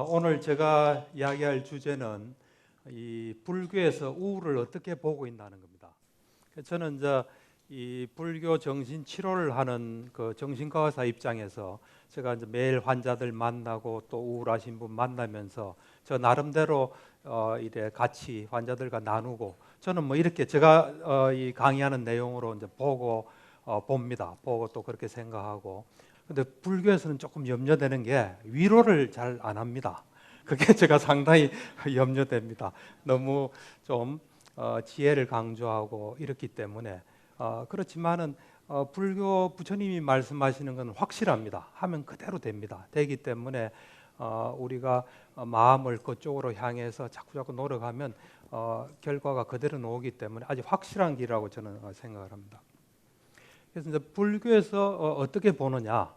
오늘 제가 이야기할 주제는 이 불교에서 우울을 어떻게 보고 있다는 겁니다. 저는 이제 이 불교 정신 치료를 하는 그 정신과 의사 입장에서 제가 이제 매일 환자들 만나고 또 우울하신 분 만나면서 저 나름대로 이래 같이 환자들과 나누고 저는 뭐 이렇게 제가 이 강의하는 내용으로 이제 보고 봅니다. 보고 또 그렇게 생각하고. 근데 불교에서는 조금 염려되는 게 위로를 잘 안 합니다. 그게 제가 상당히 염려됩니다. 너무 좀 지혜를 강조하고 이렇기 때문에 그렇지만은 불교 부처님이 말씀하시는 건 확실합니다. 하면 그대로 됩니다. 되기 때문에 우리가 마음을 그쪽으로 향해서 자꾸 노력하면 결과가 그대로 나오기 때문에 아주 확실한 길이라고 저는 생각을 합니다. 그래서 이제 불교에서 어떻게 보느냐,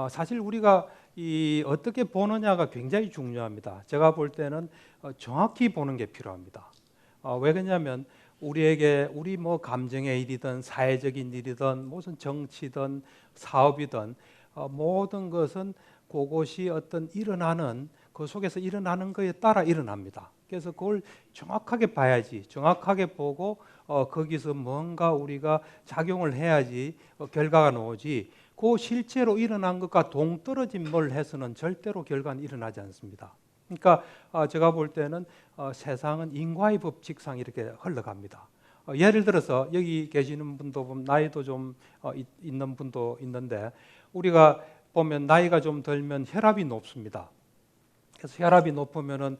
사실 우리가 이 어떻게 보느냐가 굉장히 중요합니다. 제가 볼 때는 정확히 보는 게 필요합니다. 왜 그러냐면 우리 뭐 감정의 일이든 사회적인 일이든 무슨 정치든 사업이든 모든 것은 그것이 어떤 일어나는 그 속에서 일어나는 것에 따라 일어납니다. 그래서 그걸 정확하게 봐야지, 정확하게 보고 거기서 뭔가 우리가 작용을 해야지 결과가 나오지. 그 실제로 일어난 것과 동떨어진 뭘 해서는 절대로 결과는 일어나지 않습니다. 그러니까 제가 볼 때는 세상은 인과의 법칙상 이렇게 흘러갑니다. 예를 들어서 여기 계시는 분도 보면 나이도 좀 있는 분도 있는데 우리가 보면 나이가 좀 들면 혈압이 높습니다. 그래서 혈압이 높으면은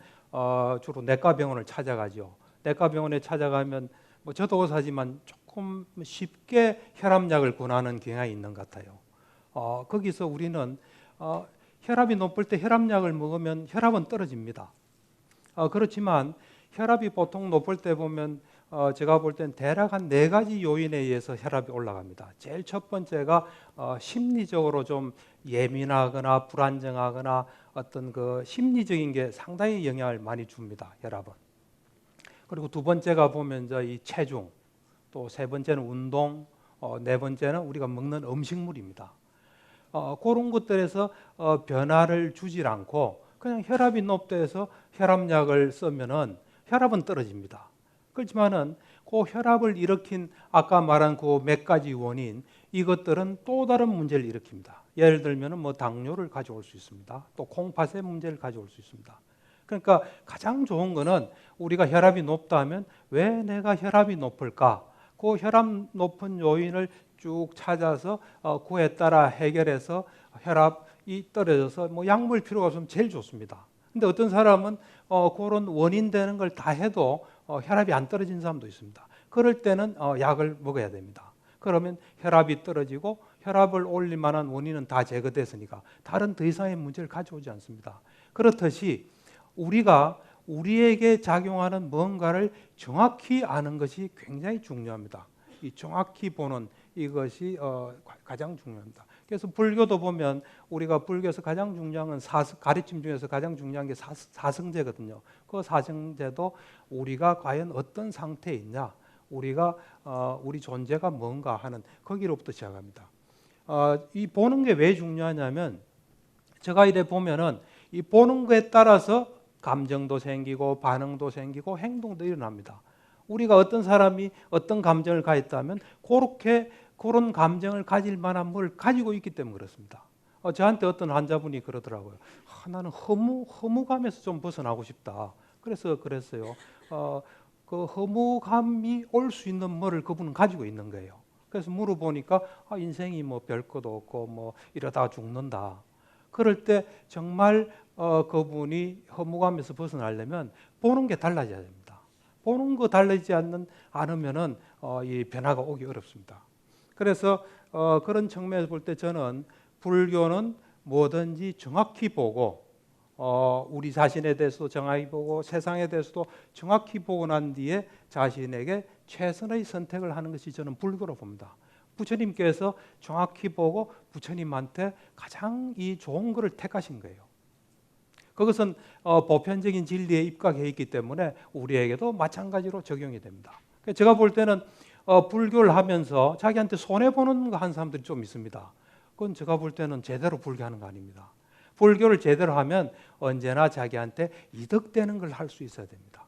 주로 내과병원을 찾아가죠. 내과병원에 찾아가면 뭐 저도 의사지만 조금 쉽게 혈압약을 권하는 경향이 있는 것 같아요. 거기서 우리는 혈압이 높을 때 혈압약을 먹으면 혈압은 떨어집니다. 그렇지만 혈압이 보통 높을 때 보면 제가 볼 땐 대략 한 4가지 요인에 의해서 혈압이 올라갑니다. 제일 첫 번째가 심리적으로 좀 예민하거나 불안정하거나 어떤 그 심리적인 게 상당히 영향을 많이 줍니다. 혈압은. 그리고 두 번째가 보면 이제 이 체중, 또 세 번째는 운동, 네 번째는 우리가 먹는 음식물입니다. 그런 것들에서 변화를 주질 않고 그냥 혈압이 높다 해서 혈압약을 쓰면은 혈압은 떨어집니다. 그렇지만은 그 혈압을 일으킨 아까 말한 그 몇 가지 원인 이것들은 또 다른 문제를 일으킵니다. 예를 들면은 뭐 당뇨를 가져올 수 있습니다. 또 콩팥의 문제를 가져올 수 있습니다. 그러니까 가장 좋은 거는 우리가 혈압이 높다 하면 왜 내가 혈압이 높을까? 그 혈압 높은 요인을 쭉 찾아서 그에 따라 해결해서 혈압이 떨어져서 뭐 약물 필요가 없으면 제일 좋습니다. 근데 어떤 사람은 그런 원인 되는 걸 다 해도 혈압이 안 떨어진 사람도 있습니다. 그럴 때는 약을 먹어야 됩니다. 그러면 혈압이 떨어지고 혈압을 올릴 만한 원인은 다 제거됐으니까 다른 더 이상의 문제를 가져오지 않습니다. 그렇듯이 우리가 우리에게 작용하는 뭔가를 정확히 아는 것이 굉장히 중요합니다. 이 정확히 보는 이것이 가장 중요합니다. 그래서 불교도 보면 우리가 불교에서 가장 중요한 건 가르침 중에서 가장 중요한 게 사성제거든요. 그 사성제도 우리가 과연 어떤 상태에 있냐, 우리가 우리 존재가 뭔가 하는 거기로부터 시작합니다. 이 보는 게 왜 중요하냐면 제가 이래 보면은 이 보는 거에 따라서 감정도 생기고 반응도 생기고 행동도 일어납니다. 우리가 어떤 사람이 어떤 감정을 가졌다면 그런 감정을 가질 만한 뭘 가지고 있기 때문에 그렇습니다. 저한테 어떤 환자분이 그러더라고요. 나는 허무감에서 좀 벗어나고 싶다. 그래서 그랬어요. 그 허무감이 올 수 있는 뭐를 그분은 가지고 있는 거예요. 그래서 물어보니까 인생이 뭐 별것도 없고 뭐 이러다가 죽는다. 그럴 때 정말 그분이 허무감에서 벗어나려면 보는 게 달라져야 됩니다. 보는 거 달라지지 않으면은 이 변화가 오기 어렵습니다. 그래서 그런 측면에서 볼 때 저는 불교는 뭐든지 정확히 보고 우리 자신에 대해서도 정확히 보고 세상에 대해서도 정확히 보고 난 뒤에 자신에게 최선의 선택을 하는 것이 저는 불교로 봅니다. 부처님께서 정확히 보고 부처님한테 가장 이 좋은 것을 택하신 거예요. 그것은 보편적인 진리에 입각해 있기 때문에 우리에게도 마찬가지로 적용이 됩니다. 제가 볼 때는 불교를 하면서 자기한테 손해보는 거 한 사람들이 좀 있습니다. 그건 제가 볼 때는 제대로 불교하는 거 아닙니다. 불교를 제대로 하면 언제나 자기한테 이득되는 걸 할 수 있어야 됩니다.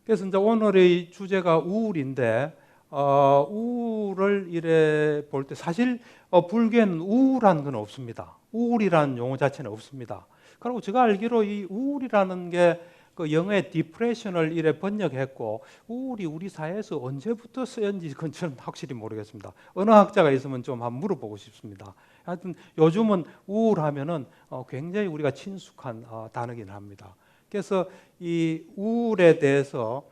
그래서 이제 오늘의 주제가 우울인데, 우울을 이래 볼 때 사실 불교에는 우울한 건 없습니다. 우울이라는 용어 자체는 없습니다. 그리고 제가 알기로 이 우울이라는 게 그 영어의 디프레션을 이래 번역했고, 우울이 우리 사회에서 언제부터 쓰였는지 그건 저는 확실히 모르겠습니다. 언어학자가 있으면 좀 한번 물어보고 싶습니다. 하여튼 요즘은 우울하면은 굉장히 우리가 친숙한 단어긴 합니다. 그래서 이 우울에 대해서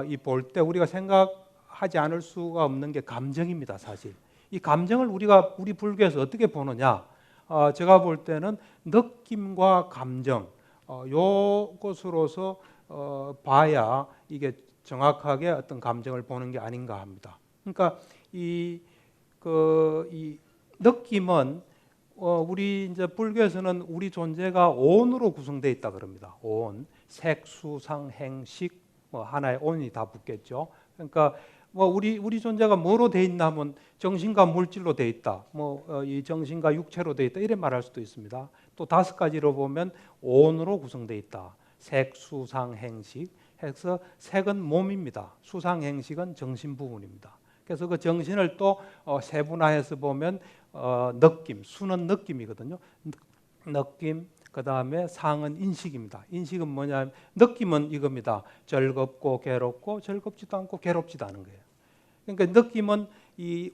이 볼 때 우리가 생각하지 않을 수가 없는 게 감정입니다, 사실. 이 감정을 우리 불교에서 어떻게 보느냐? 제가 볼 때는 느낌과 감정, 요것으로서 봐야 이게 정확하게 어떤 감정을 보는 게 아닌가 합니다. 그러니까 이 느낌은 우리 이제 불교에서는 우리 존재가 온으로 구성되어 있다 그럽니다. 온, 색, 수상, 행식, 하나의 온이 다 붙겠죠. 그러니까 우리 존재가 뭐로 돼 있나 하면 정신과 물질로 돼 있다. 이 정신과 육체로 돼 있다. 이래 말할 수도 있습니다. 또 5가지로 보면 온으로 구성돼 있다. 색, 수상, 행식. 해서 색은 몸입니다. 수상, 행식은 정신 부분입니다. 그래서 그 정신을 또 세분화해서 보면 느낌, 수는 느낌이거든요. 느낌, 그 다음에 상은 인식입니다. 인식은 뭐냐면 느낌은 이겁니다. 즐겁고 괴롭고 즐겁지도 않고 괴롭지도 않은 거예요. 그러니까 느낌은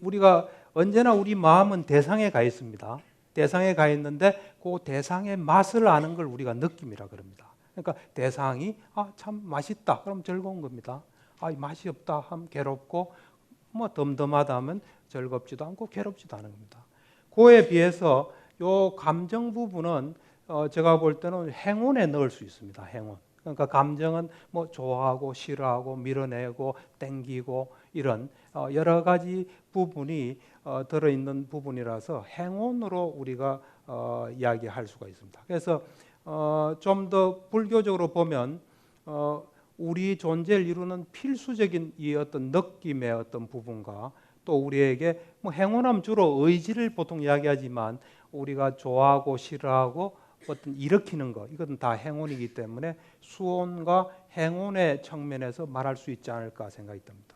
우리가 언제나 우리 마음은 대상에 가 있습니다. 대상에 가 있는데 그 대상의 맛을 아는 걸 우리가 느낌이라 그럽니다. 그러니까 대상이 참 맛있다 그럼 즐거운 겁니다. 맛이 없다 하면 괴롭고 덤덤하다 하면 즐겁지도 않고 괴롭지도 않은 겁니다. 그에 비해서 요 감정 부분은 제가 볼 때는 행운에 넣을 수 있습니다. 행운. 그러니까 감정은 좋아하고 싫어하고 밀어내고 땡기고 이런 여러 가지 부분이 들어있는 부분이라서 행운으로 우리가 이야기할 수가 있습니다. 그래서 좀 더 불교적으로 보면 우리 존재를 이루는 필수적인 이 어떤 느낌의 어떤 부분과 또 우리에게 행운하면 주로 의지를 보통 이야기하지만 우리가 좋아하고 싫어하고 어떤 일으키는 것 이것은 다 행운이기 때문에 수온과 행운의 측면에서 말할 수 있지 않을까 생각이 듭니다.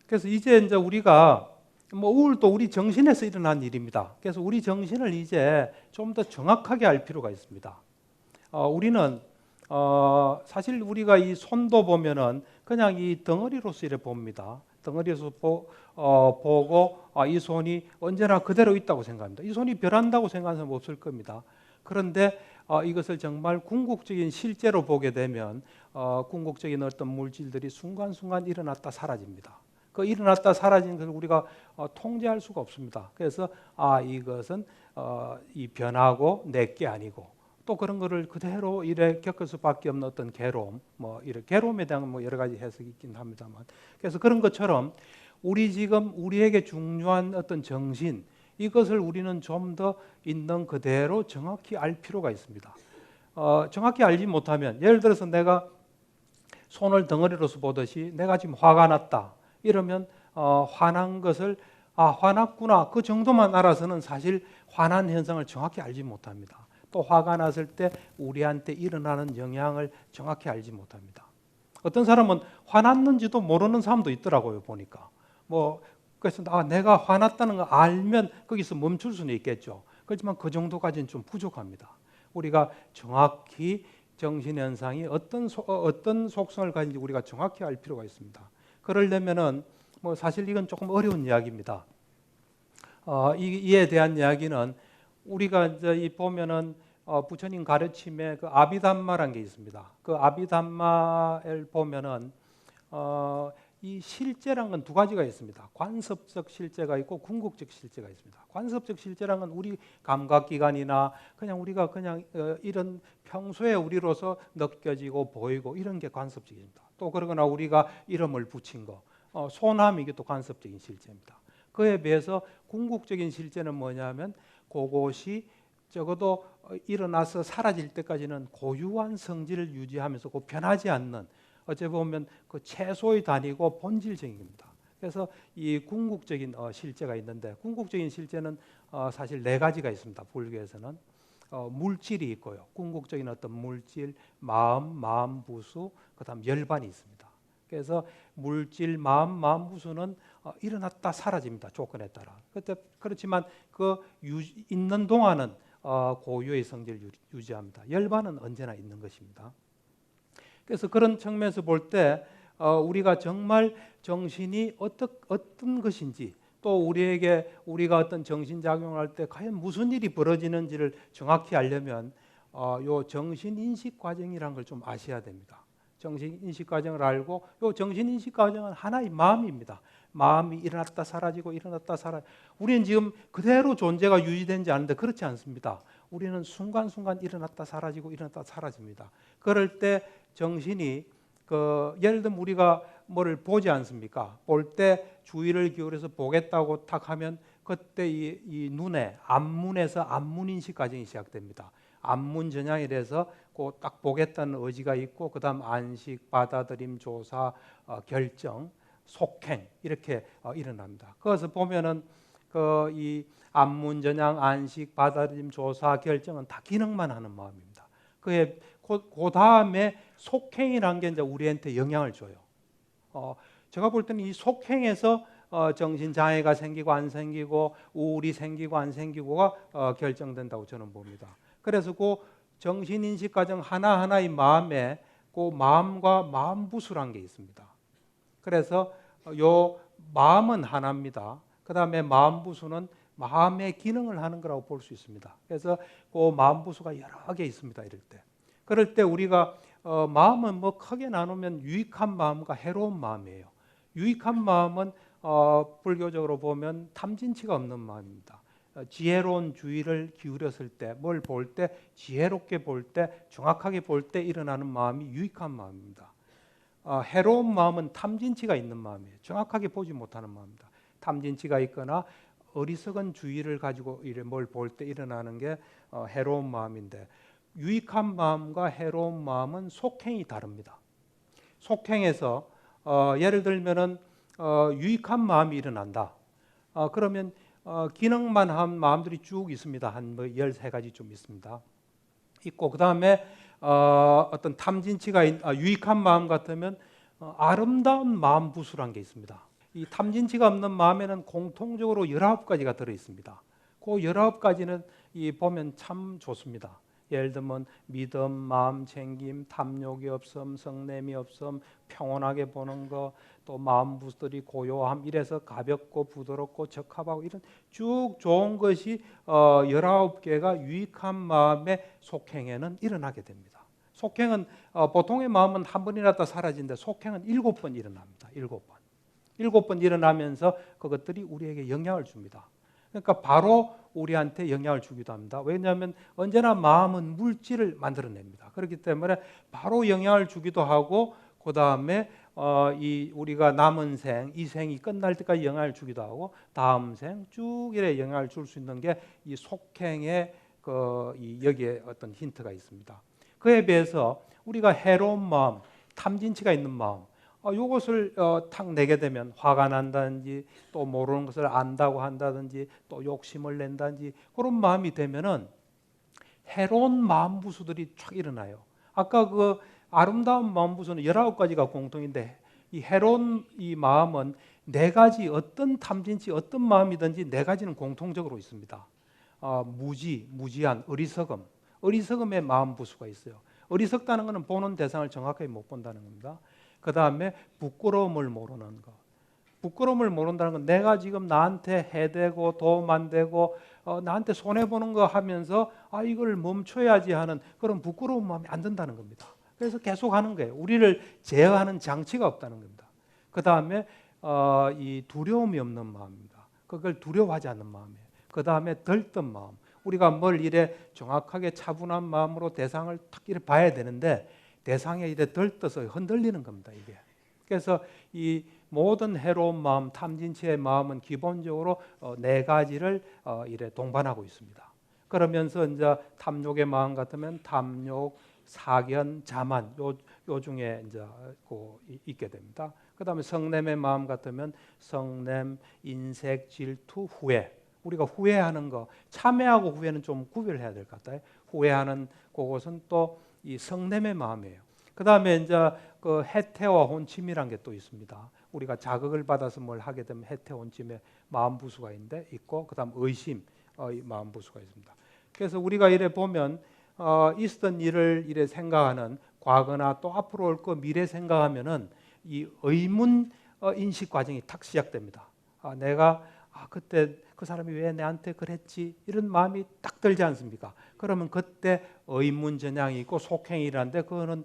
그래서 이제 우리가 우울도 우리 정신에서 일어난 일입니다. 그래서 우리 정신을 이제 좀 더 정확하게 알 필요가 있습니다. 우리는 사실 우리가 이 손도 보면은 그냥 이 덩어리로서 이렇게 봅니다. 덩어리에서 보고 이 손이 언제나 그대로 있다고 생각합니다. 이 손이 변한다고 생각하는 사람 없을 겁니다. 그런데 이것을 정말 궁극적인 실제로 보게 되면 궁극적인 어떤 물질들이 순간순간 일어났다 사라집니다. 그 일어났다 사라지는 것을 우리가 통제할 수가 없습니다. 그래서 이것은 이 변하고 내게 아니고 또 그런 거를 그대로 이래 겪을 수밖에 없는 어떤 괴로움, 이런 괴로움에 대한 여러 가지 해석이 있긴 합니다만, 그래서 그런 것처럼 우리에게 중요한 어떤 정신 이것을 우리는 좀 더 있는 그대로 정확히 알 필요가 있습니다. 정확히 알지 못하면 예를 들어서 내가 손을 덩어리로서 보듯이 내가 지금 화가 났다 이러면 화난 것을 화났구나 그 정도만 알아서는 사실 화난 현상을 정확히 알지 못합니다. 또 화가 났을 때 우리한테 일어나는 영향을 정확히 알지 못합니다. 어떤 사람은 화났는지도 모르는 사람도 있더라고요. 보니까 그래서 내가 화났다는 걸 알면 거기서 멈출 수는 있겠죠. 그렇지만 그 정도까지는 좀 부족합니다. 우리가 정확히 정신현상이 어떤 속성을 가진지 우리가 정확히 알 필요가 있습니다. 그러려면은 사실 이건 조금 어려운 이야기입니다. 이에 대한 이야기는 우리가 이제 보면은 부처님 가르침에 그 아비담마라는 게 있습니다. 그 아비담마를 보면은 이 실제란 건 2가지가 있습니다. 관습적 실제가 있고 궁극적 실제가 있습니다. 관습적 실제란 건 우리 감각기관이나 그냥 우리가 이런 평소에 우리로서 느껴지고 보이고 이런 게 관습적입니다. 또 그러거나 우리가 이름을 붙인 거, 소남 이게 또 관습적인 실제입니다. 그에 비해서 궁극적인 실제는 뭐냐면 그것이 적어도 일어나서 사라질 때까지는 고유한 성질을 유지하면서 변하지 않는 어찌 보면 그 최소의 단위고 본질적인 겁니다. 그래서 이 궁극적인 실제가 있는데, 궁극적인 실제는 사실 네 가지가 있습니다. 불교에서는 물질이 있고요. 궁극적인 어떤 물질, 마음 부수, 그다음 열반이 있습니다. 그래서 물질, 마음 부수는 일어났다 사라집니다. 조건에 따라. 그렇지만 그 있는 동안은 고유의 성질을 유지합니다. 열반은 언제나 있는 것입니다. 그래서 그런 측면에서 볼 때 우리가 정말 정신이 어떤 것인지, 또 우리가 어떤 정신작용을 할 때 과연 무슨 일이 벌어지는지를 정확히 알려면 요 정신인식 과정이라는 걸 좀 아셔야 됩니다. 정신인식 과정을 알고, 요 정신인식 과정은 하나의 마음입니다. 마음이 일어났다 사라지고 일어났다 사라지고, 우리는 지금 그대로 존재가 유지되지 않는데 그렇지 않습니다. 우리는 순간순간 일어났다 사라지고 일어났다 사라집니다. 그럴 때 정신이 예를 들면 우리가 뭐를 보지 않습니까? 볼 때 주의를 기울여서 보겠다고 탁 하면 그때 이 눈에 안문에서 안문인식 과정이 시작됩니다. 안문 전향이라서 딱 보겠다는 의지가 있고, 그다음 안식, 받아들임, 조사, 결정, 속행 이렇게 일어납니다. 그래서 보면은 이 안문 전향, 안식, 받아들임, 조사, 결정은 다 기능만 하는 마음입니다. 그 다음에 속행이라는 게 이제 우리한테 영향을 줘요. 제가 볼 때는 이 속행에서 정신 장애가 생기고 안 생기고, 우울이 생기고 안 생기고가 결정된다고 저는 봅니다. 그래서 그 정신 인식 과정 하나하나의 마음에 그 마음과 마음 부수란 게 있습니다. 그래서 요 마음은 하나입니다. 그다음에 마음 부수는 마음의 기능을 하는 거라고 볼 수 있습니다. 그래서 그 마음 부수가 여러 개 있습니다. 이럴 때. 그럴 때 우리가 마음은 뭐 크게 나누면 유익한 마음과 해로운 마음이에요. 유익한 마음은 불교적으로 보면 탐진치가 없는 마음입니다. 지혜로운 주의를 기울였을 때, 뭘 볼 때, 지혜롭게 볼 때, 정확하게 볼 때 일어나는 마음이 유익한 마음입니다. 해로운 마음은 탐진치가 있는 마음이에요. 정확하게 보지 못하는 마음입니다. 탐진치가 있거나 어리석은 주의를 가지고 뭘 볼 때 일어나는 게 해로운 마음인데, 유익한 마음과 해로운 마음은 속행이 다릅니다. 속행에서 예를 들면은 유익한 마음이 일어난다. 그러면 기능만 한 마음들이 쭉 있습니다. 한 13가지 좀 있습니다. 있고, 그 다음에 어떤 탐진치가 유익한 마음 같으면 아름다운 마음 부수란 게 있습니다. 이 탐진치가 없는 마음에는 공통적으로 19가지가 들어 있습니다. 그 19가지는 보면 참 좋습니다. 예를 들면 믿음, 마음 챙김, 탐욕이 없음, 성냄이 없음, 평온하게 보는 거, 또 마음 부수들이 고요함, 이래서 가볍고 부드럽고 적합하고, 이런 쭉 좋은 것이 19개가 유익한 마음의 속행에는 일어나게 됩니다. 속행은 보통의 마음은 한 번 일어났다 사라지는데, 속행은 7번 일어납니다. 7번. 7번 일어나면서 그것들이 우리에게 영향을 줍니다. 그러니까 바로 우리한테 영향을 주기도 합니다. 왜냐하면 언제나 마음은 물질을 만들어냅니다. 그렇기 때문에 바로 영향을 주기도 하고, 그 다음에 우리가 남은 생, 이 생이 끝날 때까지 영향을 주기도 하고, 다음 생 쭉 이래 영향을 줄 수 있는 게 이 속행의 여기에 어떤 힌트가 있습니다. 그에 비해서 우리가 해로운 마음, 탐진치가 있는 마음, 이것을 탁 내게 되면 화가 난다든지, 또 모르는 것을 안다고 한다든지, 또 욕심을 낸다든지, 그런 마음이 되면은 해로운 마음 부수들이 쫙 일어나요. 아까 그 아름다운 마음 부수는 19가지가 공통인데, 이 해로운 이 마음은 4가지, 어떤 탐진치, 어떤 마음이든지 4가지는 공통적으로 있습니다. 무지한, 어리석음의 마음 부수가 있어요. 어리석다는 것은 보는 대상을 정확하게 못 본다는 겁니다. 그 다음에 부끄러움을 모르는 것. 부끄러움을 모른다는 건 내가 지금 나한테 해대고 도움 안 되고 나한테 손해보는 거 하면서 이걸 멈춰야지 하는 그런 부끄러운 마음이 안 든다는 겁니다. 그래서 계속 하는 거예요. 우리를 제어하는 장치가 없다는 겁니다. 그 다음에 이 두려움이 없는 마음입니다. 그걸 두려워하지 않는 마음이에요. 그 다음에 들뜬 마음. 우리가 뭘 이래 정확하게 차분한 마음으로 대상을 탁 이렇게 봐야 되는데, 대상에 이래 들떠서 흔들리는 겁니다. 이게. 그래서 이 모든 해로운 마음, 탐진치의 마음은 기본적으로 4가지를 이래 동반하고 있습니다. 그러면서 이제 탐욕의 마음 같으면 탐욕, 사견, 자만, 요 요 중에 이제 있게 됩니다. 그다음에 성냄의 마음 같으면 성냄, 인색, 질투, 후회. 우리가 후회하는 거, 참회하고 후회는 좀 구별해야 될 것 같아요. 후회하는 그것은 또 이 성냄의 마음이에요. 그다음에 이제 그 해태와 혼침이란 게 또 있습니다. 우리가 자극을 받아서 뭘 하게 되면 해태, 혼침의 마음 부수가 있고, 그다음 의심, 마음 부수가 있습니다. 그래서 우리가 이래 보면 있었던 일을 이래 생각하는 과거나 또 앞으로 올 거 미래 생각하면은 이 의문 인식 과정이 탁 시작됩니다. 내가 그때 그 사람이 왜 내한테 그랬지? 이런 마음이 딱 들지 않습니까? 그러면 그때 의문전향이 있고 속행이라는데 그거는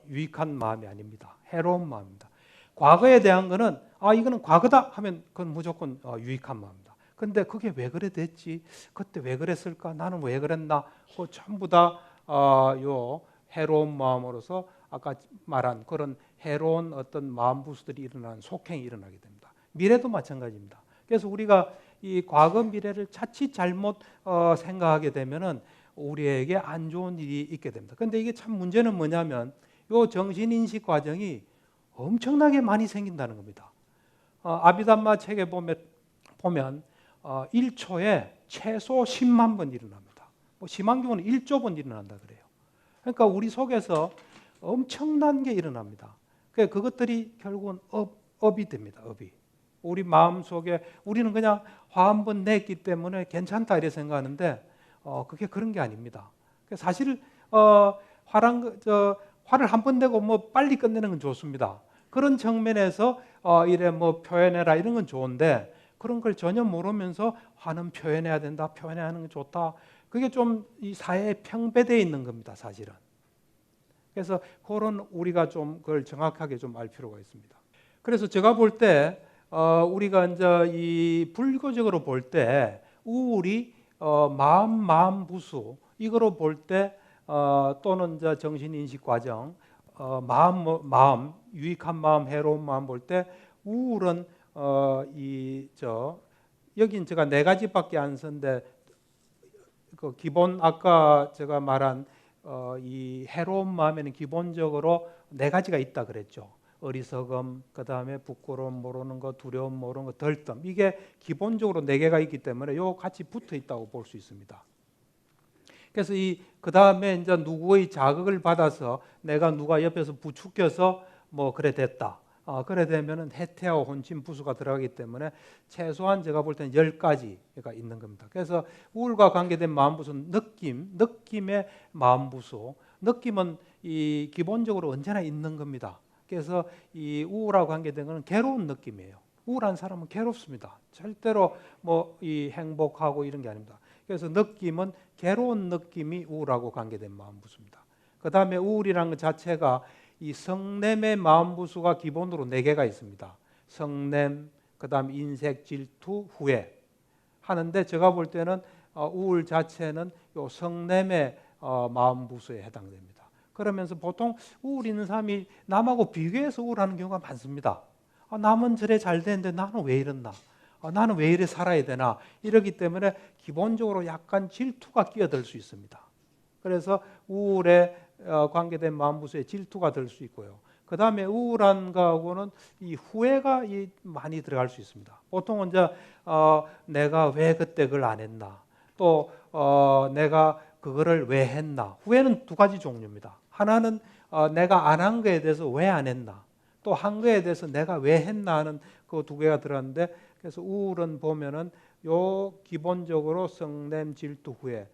유익한 마음이 아닙니다. 해로운 마음입니다. 과거에 대한 거는 이거는 과거다 하면 그건 무조건 유익한 마음입니다. 근데 그게 왜 그래 됐지? 그때 왜 그랬을까? 나는 왜 그랬나? 그 전부 다 요 해로운 마음으로서 아까 말한 그런 해로운 어떤 마음 부수들이 일어나는 속행이 일어나게 됩니다. 미래도 마찬가지입니다. 그래서 우리가 이 과거 미래를 자칫 잘못 생각하게 되면은 우리에게 안 좋은 일이 있게 됩니다. 그런데 이게 참 문제는 뭐냐면 요 정신 인식 과정이 엄청나게 많이 생긴다는 겁니다. 아비담마 책에 보면 1초에 최소 10만 번 일어납니다. 뭐 심한 경우는 1조 번 일어난다 그래요. 그러니까 우리 속에서 엄청난 게 일어납니다. 그것들이 결국은 업이 됩니다. 업이. 우리 마음 속에 우리는 그냥 화 한 번 냈기 때문에 괜찮다 이렇게 생각하는데 그게 그런 게 아닙니다. 사실 화를 한 번 내고 뭐 빨리 끝내는 건 좋습니다. 그런 측면에서 이래 뭐 표현해라 이런 건 좋은데 그런 걸 전혀 모르면서 화는 표현해야 된다, 표현해야 하는 게 좋다. 그게 좀 이 사회에 평배되어 있는 겁니다, 사실은. 그래서 그런 우리가 좀 그걸 정확하게 좀 알 필요가 있습니다. 그래서 제가 볼 때 우리가 이제 이 불교적으로 볼 때 우울이 마음 부수 이거로 볼 때 또는 이제 정신 인식 과정 마음 유익한 마음 해로운 마음 볼 때 우울은 여긴 제가 네 가지밖에 안 썼는데 그 기본 아까 제가 말한 이 해로운 마음에는 기본적으로 네 가지가 있다 그랬죠. 어리석음, 그 다음에 부끄러움 모르는 것, 두려움 모르는 것, 덜뜸. 이게 기본적으로 네 개가 있기 때문에 요 같이 붙어 있다고 볼 수 있습니다. 그래서 그 다음에 이제 누구의 자극을 받아서 내가 누가 옆에서 부추겨서 뭐 그래 됐다. 그래 되면은 해태와 혼침 부수가 들어가기 때문에 최소한 제가 볼 때는 10가지가 있는 겁니다. 그래서 우울과 관계된 마음 부수는 느낌의 마음 부수. 느낌은 이 기본적으로 언제나 있는 겁니다. 그래서 이 우울하고 관계된 것은 괴로운 느낌이에요. 우울한 사람은 괴롭습니다. 절대로 뭐 이 행복하고 이런 게 아닙니다. 그래서 느낌은 괴로운 느낌이 우울하고 관계된 마음 부수입니다. 그 다음에 우울이라는 것 자체가 이 성냄의 마음 부수가 기본으로 4개가 있습니다. 성냄, 그 다음 인색, 질투, 후회 하는데 제가 볼 때는 우울 자체는 요 성냄의 마음 부수에 해당됩니다. 그러면서 보통 우울 있는 사람이 남하고 비교해서 우울하는 경우가 많습니다. 남은 저래 잘 되는데 나는 왜 이랬나? 나는 왜 이래 살아야 되나? 이러기 때문에 기본적으로 약간 질투가 끼어들 수 있습니다. 그래서 우울에 관계된 마음 부수에 질투가 들 수 있고요. 그 다음에 우울한 거하고는 이 후회가 많이 들어갈 수 있습니다. 보통은 이제 내가 왜 그때 그걸 안 했나? 또 내가 그거를 왜 했나? 후회는 2가지 종류입니다. 하나는 내가 안 한 거에 대해서 왜 안 했나? 또 한 거에 대해서 내가 왜 했나 하는 그 2개가 들어갔는데 그래서 우울은 보면은 요 기본적으로 성냄, 질투, 후회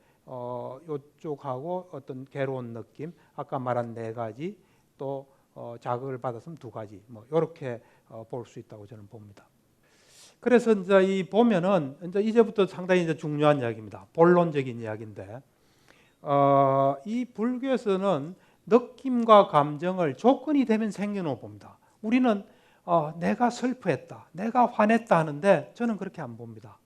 요쪽하고 어떤 괴로운 느낌, 아까 말한 4가지, 또 자극을 받았으면 2가지, 뭐 이렇게 볼 수 있다고 저는 봅니다. 그래서 이제 이 보면은 이제부터 상당히 이제 중요한 이야기입니다. 본론적인 이야기인데, 이 불교에서는 느낌과 감정을 조건이 되면 생겨놓고 봅니다. 우리는 내가 슬퍼했다, 내가 화냈다 하는데 저는 그렇게 안 봅니다.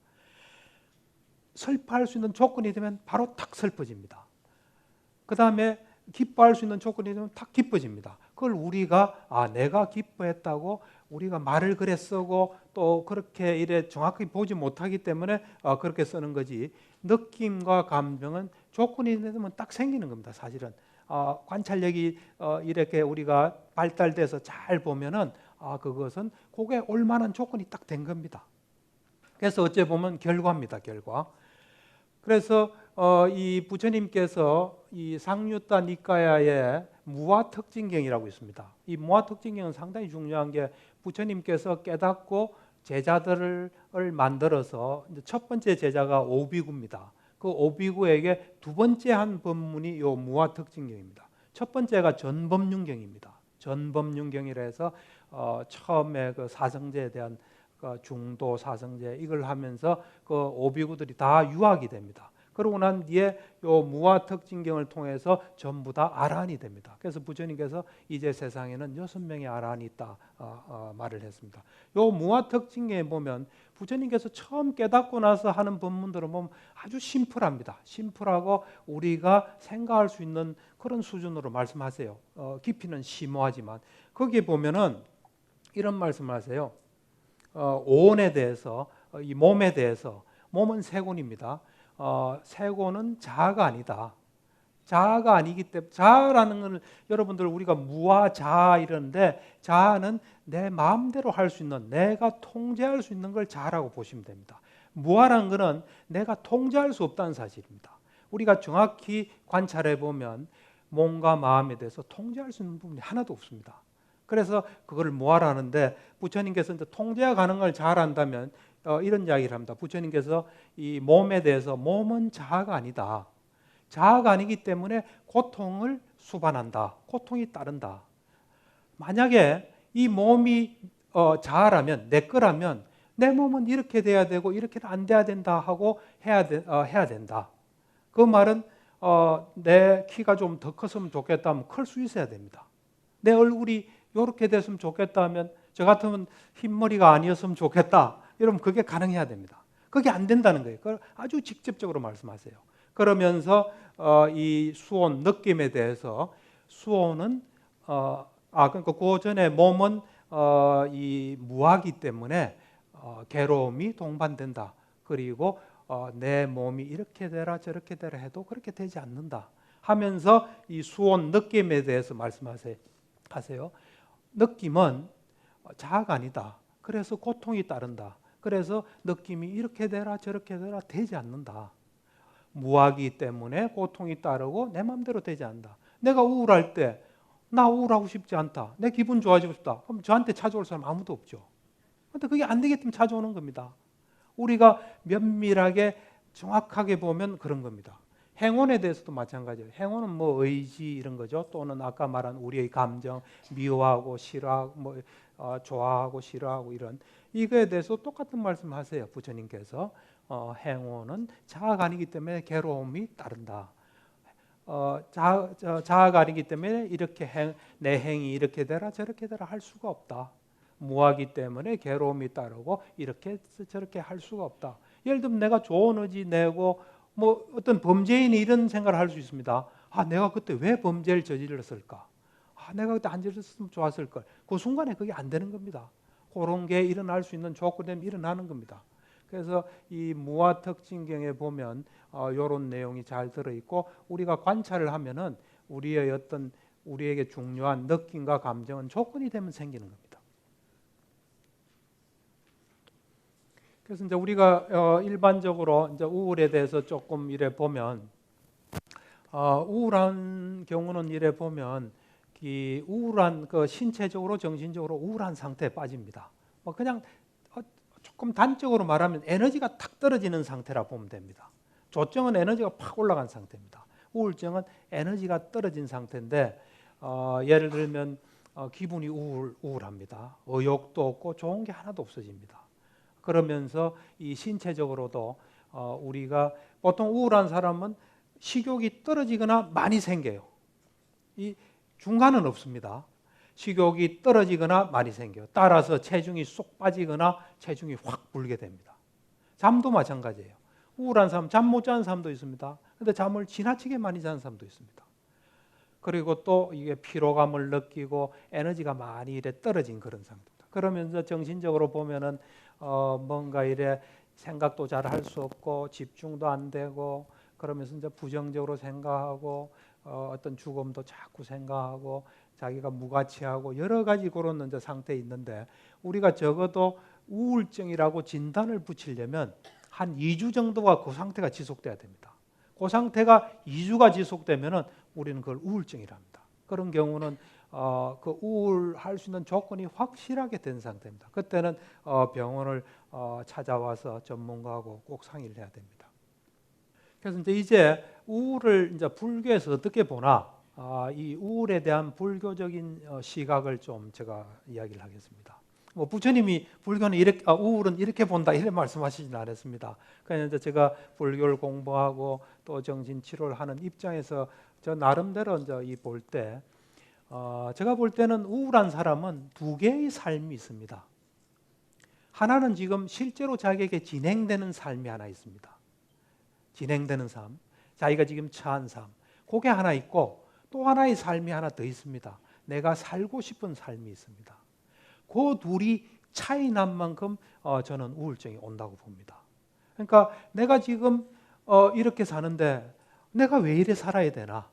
슬퍼할 수 있는 조건이 되면 바로 탁 슬퍼집니다. 그 다음에 기뻐할 수 있는 조건이 되면 탁 기뻐집니다. 그걸 우리가 내가 기뻐했다고 우리가 말을 그래 쓰고 또 그렇게 이래 정확히 보지 못하기 때문에 그렇게 쓰는 거지. 느낌과 감정은 조건이 되면 딱 생기는 겁니다. 사실은 관찰력이 이렇게 우리가 발달돼서 잘 보면은 그것은 그게 올만한 조건이 딱 된 겁니다. 그래서 어째 보면 결과입니다. 결과. 그래서 이 부처님께서 이 상유타 니까야의 무아특징경이라고 있습니다. 이 무아특징경은 상당히 중요한 게 부처님께서 깨닫고 제자들을 만들어서 첫 번째 제자가 오비구입니다. 그 오비구에게 두 번째 한 법문이 요 무아특징경입니다. 첫 번째가 전법륜경입니다. 전법륜경이라 해서 처음에 그 사성제에 대한 중도 사성제 이걸 하면서 그 오비구들이 다 유학이 됩니다. 그러고 난 뒤에 요 무아특징경을 통해서 전부 다 아라한이 됩니다. 그래서 부처님께서 이제 세상에는 6명의 아라한이 있다 말을 했습니다. 요 무아특징경에 보면 부처님께서 처음 깨닫고 나서 하는 법문들은 보면 아주 심플합니다. 심플하고 우리가 생각할 수 있는 그런 수준으로 말씀하세요. 깊이는 심오하지만 거기에 보면은 이런 말씀을 하세요. 오온에 대해서, 이 몸에 대해서, 몸은 세곤입니다. 세곤은 자아가 아니다. 자아가 아니기 때문에, 자아라는 건 여러분들 우리가 무아자아 이러는데, 자아는 내 마음대로 할 수 있는, 내가 통제할 수 있는 걸 자아라고 보시면 됩니다. 무아라는 것은 내가 통제할 수 없다는 사실입니다. 우리가 정확히 관찰해 보면 몸과 마음에 대해서 통제할 수 있는 부분이 하나도 없습니다. 그래서 그걸 무아라는데 부처님께서 이제 통제가 가는 걸 잘 안다면 이런 이야기를 합니다. 부처님께서 이 몸에 대해서 몸은 자아가 아니다. 자아가 아니기 때문에 고통을 수반한다. 고통이 따른다. 만약에 이 몸이 자아라면 내 거라면 내 몸은 이렇게 돼야 되고 이렇게는 안 돼야 된다 하고 해야 된다. 그 말은 내 키가 좀 더 컸으면 좋겠다 하면 클 수 있어야 됩니다. 내 얼굴이 이렇게 됐으면 좋겠다 하면 저 같으면 흰머리가 아니었으면 좋겠다. 이러면 그게 가능해야 됩니다. 그게 안 된다는 거예요. 그걸 아주 직접적으로 말씀하세요. 그러면서 이 수온, 느낌에 대해서 수온은 그러니까 그 전에 몸은 이 무하기 때문에 괴로움이 동반된다. 그리고 내 몸이 이렇게 되라 저렇게 되라 해도 그렇게 되지 않는다. 하면서 이 수온, 느낌에 대해서 말씀하세요. 느낌은 자아가 아니다. 그래서 고통이 따른다. 그래서 느낌이 이렇게 되라 저렇게 되라 되지 않는다. 무하기 때문에 고통이 따르고 내 마음대로 되지 않는다. 내가 우울할 때 나 우울하고 싶지 않다. 내 기분 좋아지고 싶다. 그럼 저한테 찾아올 사람 아무도 없죠. 그런데 그게 안 되기 때문에 찾아오는 겁니다. 우리가 면밀하게 정확하게 보면 그런 겁니다. 행운에 대해서도 마찬가지예요. 행운은 뭐 의지 이런 거죠. 또는 아까 말한 우리의 감정, 미워하고 싫어하고 좋아하고 싫어하고 이런 이거에 대해서 똑같은 말씀하세요. 부처님께서 행운은 자아가 아니기 때문에 괴로움이 따른다. 자아가 아니기 때문에 이렇게 내 행위 이렇게 되라 저렇게 되라 할 수가 없다. 무하기 때문에 괴로움이 따르고 이렇게 저렇게 할 수가 없다. 예를 들면 내가 좋은 의지 내고 뭐 어떤 범죄인이 이런 생각을 할 수 있습니다. 내가 그때 왜 범죄를 저질렀을까? 내가 그때 안 저질렀으면 좋았을 걸. 그 순간에 그게 안 되는 겁니다. 그런 게 일어날 수 있는 조건이 일어나는 겁니다. 그래서 이 무아특징경에 보면 이런 내용이 잘 들어 있고 우리가 관찰을 하면은 우리의 어떤 우리에게 중요한 느낌과 감정은 조건이 되면 생기는 겁니다. 그래서 이제 우리가 일반적으로 이제 우울에 대해서 조금 이래 보면 우울한 경우는 이래 보면 이 우울한 그 신체적으로 정신적으로 우울한 상태에 빠집니다. 그냥 조금 단적으로 말하면 에너지가 탁 떨어지는 상태라 보면 됩니다. 조증은 에너지가 팍 올라간 상태입니다. 우울증은 에너지가 떨어진 상태인데 예를 들면 기분이 우울합니다. 의욕도 없고 좋은 게 하나도 없어집니다. 그러면서 이 신체적으로도 우리가 보통 우울한 사람은 식욕이 떨어지거나 많이 생겨요. 이 중간은 없습니다. 식욕이 떨어지거나 많이 생겨요. 따라서 체중이 쏙 빠지거나 체중이 확 불게 됩니다. 잠도 마찬가지예요. 우울한 사람 잠 못 자는 사람도 있습니다. 그런데 잠을 지나치게 많이 자는 사람도 있습니다. 그리고 또 이게 피로감을 느끼고 에너지가 많이 이래 떨어진 그런 상태입니다. 그러면서 정신적으로 보면은 뭔가 이래 생각도 잘 할 수 없고 집중도 안 되고 그러면서 이제 부정적으로 생각하고 어떤 죽음도 자꾸 생각하고 자기가 무가치하고 여러 가지 그런 이제 상태에 있는데, 우리가 적어도 우울증이라고 진단을 붙이려면 한 2주 정도가 그 상태가 지속돼야 됩니다. 그 상태가 2주가 지속되면은 우리는 그걸 우울증이랍니다. 그런 경우는 그 우울할 수 있는 조건이 확실하게 된 상태입니다. 그때는 병원을 찾아와서 전문가하고 꼭 상의를 해야 됩니다. 그래서 이제 우울을 이제 불교에서 어떻게 보나, 이 우울에 대한 불교적인 시각을 좀 제가 이야기를 하겠습니다. 뭐 부처님이 불교는 이렇게, 우울은 이렇게 본다 이런 말씀하시진 않았습니다. 그냥 이제 제가 불교를 공부하고 또 정신 치료를 하는 입장에서 저 나름대로 이제 이 볼 때, 제가 볼 때는 우울한 사람은 두 개의 삶이 있습니다. 하나는 지금 실제로 자기에게 진행되는 삶이 하나 있습니다. 진행되는 삶, 자기가 지금 처한 삶, 그게 하나 있고, 또 하나의 삶이 하나 더 있습니다. 내가 살고 싶은 삶이 있습니다. 그 둘이 차이 난 만큼 저는 우울증이 온다고 봅니다. 그러니까 내가 지금 이렇게 사는데 내가 왜 이래 살아야 되나?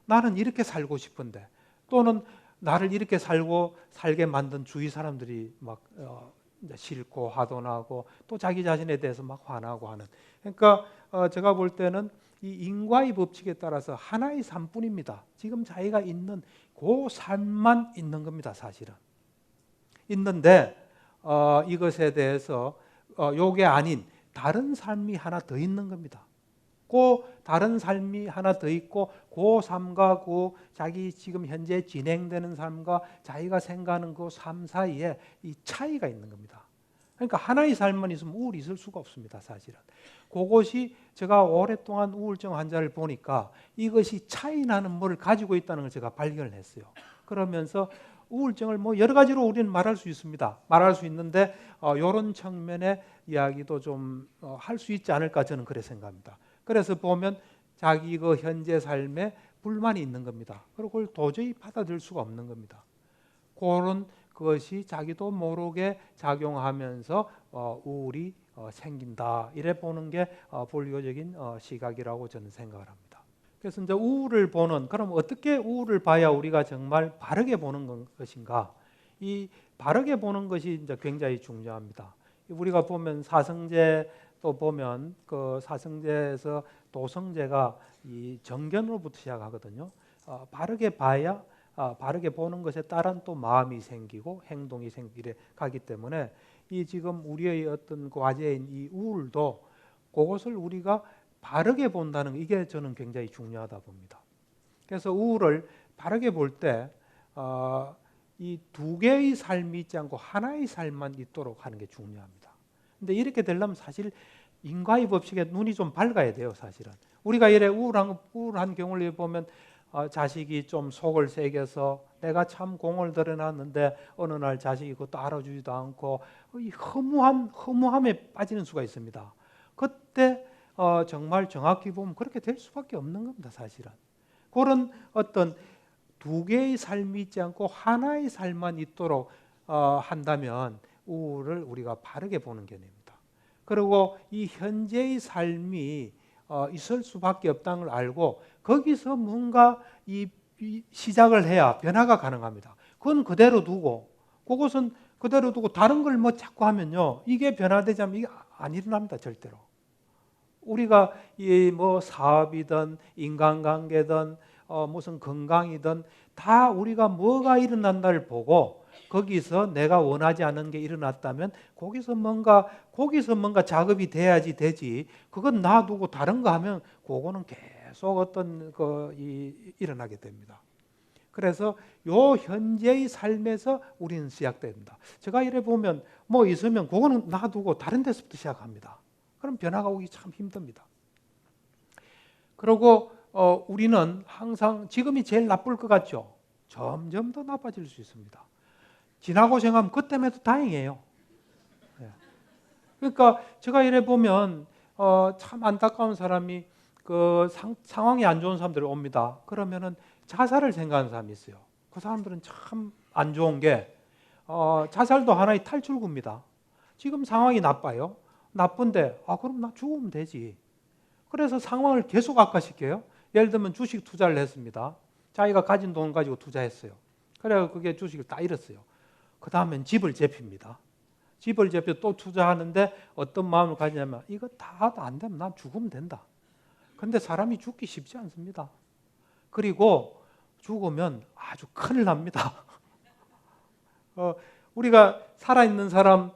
나는 이렇게 살고 싶은데, 또는 나를 이렇게 살게 만든 주위 사람들이 막 싫고 화도 나고 또 자기 자신에 대해서 막 화나고 하는. 그러니까 제가 볼 때는 이 인과의 법칙에 따라서 하나의 삶뿐입니다. 지금 자기가 있는 그 삶만 있는 겁니다. 사실은 있는데, 이것에 대해서 요게 아닌 다른 삶이 하나 더 있는 겁니다. 그 다른 삶이 하나 더 있고, 그 삶과 그 자기 지금 현재 진행되는 삶과 자기가 생각하는 그 삶 사이에 이 차이가 있는 겁니다. 그러니까 하나의 삶만 있으면 우울이 있을 수가 없습니다. 사실은 그것이, 제가 오랫동안 우울증 환자를 보니까 이것이 차이 나는 걸 가지고 있다는 걸 제가 발견을 했어요. 그러면서 우울증을 뭐 여러 가지로 우리는 말할 수 있습니다. 말할 수 있는데 이런 측면의 이야기도 좀 할 수 있지 않을까, 저는 그렇게 생각합니다. 그래서 보면 자기 그 현재 삶에 불만이 있는 겁니다. 그리고 그걸 도저히 받아들일 수가 없는 겁니다. 그런 것이 자기도 모르게 작용하면서 우울이 생긴다. 이래 보는 게 불교적인 시각이라고 저는 생각을 합니다. 그래서 이제 우울을 보는, 그럼 어떻게 우울을 봐야 우리가 정말 바르게 보는 것인가? 이 바르게 보는 것이 이제 굉장히 중요합니다. 우리가 보면 사성제 또 보면 그 사성제에서 도성제가 이 정견으로부터 시작하거든요. 바르게 봐야 바르게 보는 것에 따른 또 마음이 생기고 행동이 생기게 가기 때문에, 이 지금 우리의 어떤 과제인 이 우울도 그것을 우리가 바르게 본다는 거, 이게 저는 굉장히 중요하다 봅니다. 그래서 우울을 바르게 볼 때 이 두 개의 삶이 있지 않고 하나의 삶만 있도록 하는 게 중요합니다. 근데 이렇게 되려면 사실 인과의 법칙에 눈이 좀 밝아야 돼요. 사실은 우리가 이래 우울한 경우를 보면 자식이 좀 속을 새겨서 내가 참 공을 들여놨는데 어느 날 자식이 그것도 알아주지도 않고 이 허무함에 빠지는 수가 있습니다. 그때 정말 정확히 보면 그렇게 될 수밖에 없는 겁니다. 사실은 그런 어떤 두 개의 삶이 있지 않고 하나의 삶만 있도록 한다면 우울을 우리가 바르게 보는 개념입니다. 그리고 이 현재의 삶이 있을 수밖에 없다는 걸 알고 거기서 뭔가 이 시작을 해야 변화가 가능합니다. 그건 그대로 두고, 그것은 그대로 두고 다른 걸 뭐 자꾸 하면요, 이게 변화되지 않으면 이게 안 일어납니다. 절대로. 우리가 이 뭐 사업이든 인간관계든 무슨 건강이든 다 우리가 뭐가 일어난다를 보고 거기서 내가 원하지 않은 게 일어났다면 거기서 뭔가 작업이 돼야지 되지, 그건 놔두고 다른 거 하면 그거는 계속 어떤 일어나게 됩니다. 그래서 요 현재의 삶에서 우리는 시작됩니다. 제가 이래 보면 뭐 있으면 그거는 놔두고 다른 데서부터 시작합니다. 그럼 변화가 오기 참 힘듭니다. 그리고 우리는 항상 지금이 제일 나쁠 것 같죠? 점점 더 나빠질 수 있습니다. 지나고 생각하면 그때에도 다행이에요. 그러니까 제가 이래 보면 참 안타까운 사람이 그 상황이 안 좋은 사람들이 옵니다. 그러면은 자살을 생각하는 사람이 있어요. 그 사람들은 참 안 좋은 게 자살도 하나의 탈출구입니다. 지금 상황이 나빠요. 나쁜데 그럼 나 죽으면 되지. 그래서 상황을 계속 악화시켜요. 예를 들면 주식 투자를 했습니다. 자기가 가진 돈 가지고 투자했어요. 그래서 그게 주식을 다 잃었어요. 그 다음엔 집을 재핍니다. 집을 재펴 또 투자하는데 어떤 마음을 가지냐면 이거 다 안 되면 난 죽으면 된다. 근데 사람이 죽기 쉽지 않습니다. 그리고 죽으면 아주 큰일 납니다. 우리가 살아있는 사람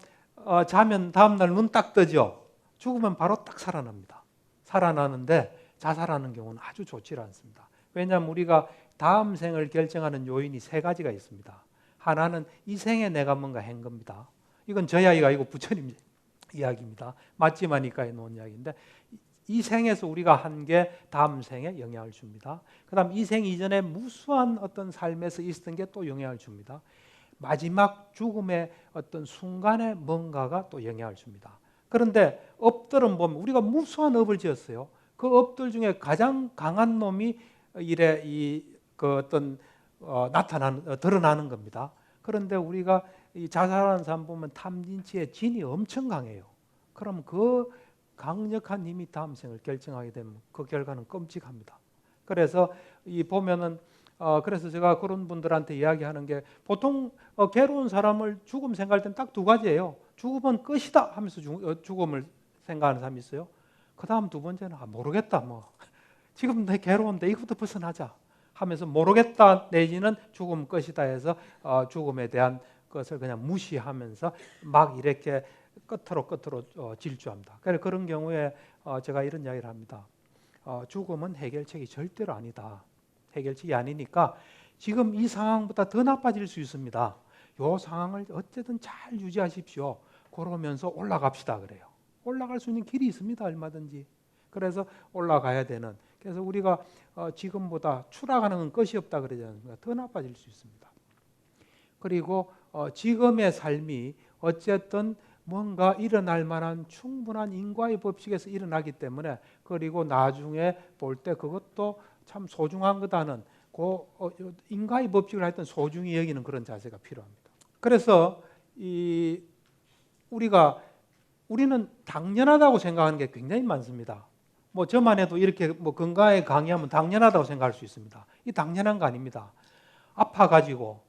자면 다음날 눈 딱 뜨죠. 죽으면 바로 딱 살아납니다. 살아나는데 자살하는 경우는 아주 좋지 않습니다. 왜냐하면 우리가 다음 생을 결정하는 요인이 세 가지가 있습니다. 하나는 이 생에 내가 뭔가 한 겁니다. 이건 저 이야기가 아니고 부처님 이야기입니다. 맞지마니까에 놓은 이야기인데 이 생에서 우리가 한 게 다음 생에 영향을 줍니다. 그 다음 이 생 이전에 무수한 어떤 삶에서 있었던 게 또 영향을 줍니다. 마지막 죽음의 어떤 순간에 뭔가가 또 영향을 줍니다. 그런데 업들은 보면 우리가 무수한 업을 지었어요. 그 업들 중에 가장 강한 놈이 드러나는 겁니다. 그런데 우리가 이 자살하는 사람 보면 탐진치의 진이 엄청 강해요. 그럼 그 강력한 힘이 다음 생을 결정하게 되면 그 결과는 끔찍합니다. 그래서 그래서 제가 그런 분들한테 이야기하는 게 보통 괴로운 사람을 죽음 생각할 때는 딱 두 가지예요. 죽으면 끝이다 하면서 죽음을 생각하는 사람이 있어요. 그 다음 두 번째는 모르겠다 지금 내 괴로운데 이것부터 벗어나자 하면서 모르겠다 내지는 죽음 끝이다 해서 죽음에 대한 것을 그냥 무시하면서 막 이렇게 끝으로 질주합니다. 그래서 그런 경우에 제가 이런 이야기를 합니다. 죽음은 해결책이 절대로 아니다. 해결책이 아니니까 지금 이 상황보다 더 나빠질 수 있습니다. 이 상황을 어쨌든 잘 유지하십시오. 그러면서 올라갑시다 그래요. 올라갈 수 있는 길이 있습니다. 얼마든지. 그래서 올라가야 되는. 그래서 우리가 지금보다 추락하는 건 끝이 없다 그러지 않습니까? 더 나빠질 수 있습니다. 그리고 지금의 삶이 어쨌든 뭔가 일어날 만한 충분한 인과의 법칙에서 일어나기 때문에 그리고 나중에 볼 때 그것도 참 소중한 거다는 인과의 법칙을 하여튼 소중히 여기는 그런 자세가 필요합니다. 그래서 우리는 당연하다고 생각하는 게 굉장히 많습니다. 저만 해도 이렇게 건강에 강의하면 당연하다고 생각할 수 있습니다. 이 당연한 거 아닙니다. 아파가지고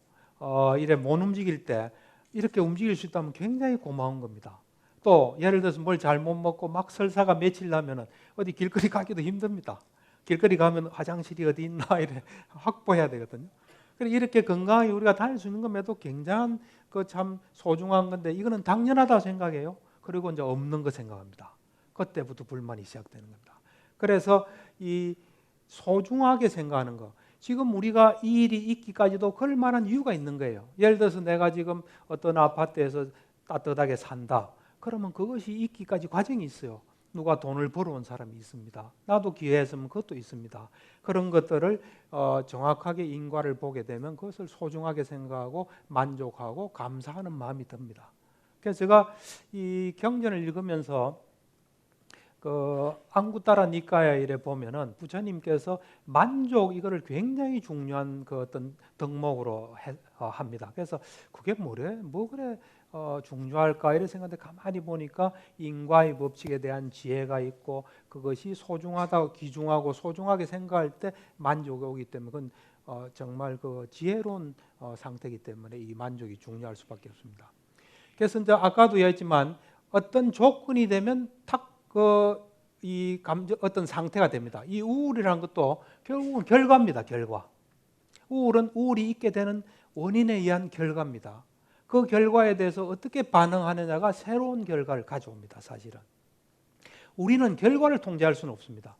이래 못 움직일 때 이렇게 움직일 수 있다면 굉장히 고마운 겁니다. 또 예를 들어서 뭘 잘못 먹고 막 설사가 며칠 나면은 어디 길거리 가기도 힘듭니다. 길거리 가면 화장실이 어디 있나 이래 확보해야 되거든요. 그래서 이렇게 건강하게 우리가 다닐 수 있는 것에도 굉장한 참 소중한 건데 이거는 당연하다고 생각해요. 그리고 이제 없는 거 생각합니다. 그때부터 불만이 시작되는 겁니다. 그래서 이 소중하게 생각하는 거. 지금 우리가 이 일이 있기까지도 그럴 만한 이유가 있는 거예요. 예를 들어서 내가 지금 어떤 아파트에서 따뜻하게 산다. 그러면 그것이 있기까지 과정이 있어요. 누가 돈을 벌어온 사람이 있습니다. 나도 기회했으면 그것도 있습니다. 그런 것들을 정확하게 인과를 보게 되면 그것을 소중하게 생각하고 만족하고 감사하는 마음이 듭니다. 그래서 제가 이 경전을 읽으면서 앙구타라 니카야일에 보면은 부처님께서 만족 이거를 굉장히 중요한 어떤 덕목으로 합니다. 그래서 그게 뭐 그래 중요할까 이런 생각인데 가만히 보니까 인과의 법칙에 대한 지혜가 있고 그것이 소중하다고 귀중하고 소중하게 생각할 때 만족이 오기 때문에 그건 정말 지혜로운 상태이기 때문에 이 만족이 중요할 수밖에 없습니다. 그래서 이제 아까도 얘기했지만 어떤 조건이 되면 어떤 상태가 됩니다. 이 우울이라는 것도 결국은 결과입니다. 결과. 우울은 우울이 있게 되는 원인에 의한 결과입니다. 그 결과에 대해서 어떻게 반응하느냐가 새로운 결과를 가져옵니다. 사실은. 우리는 결과를 통제할 수는 없습니다.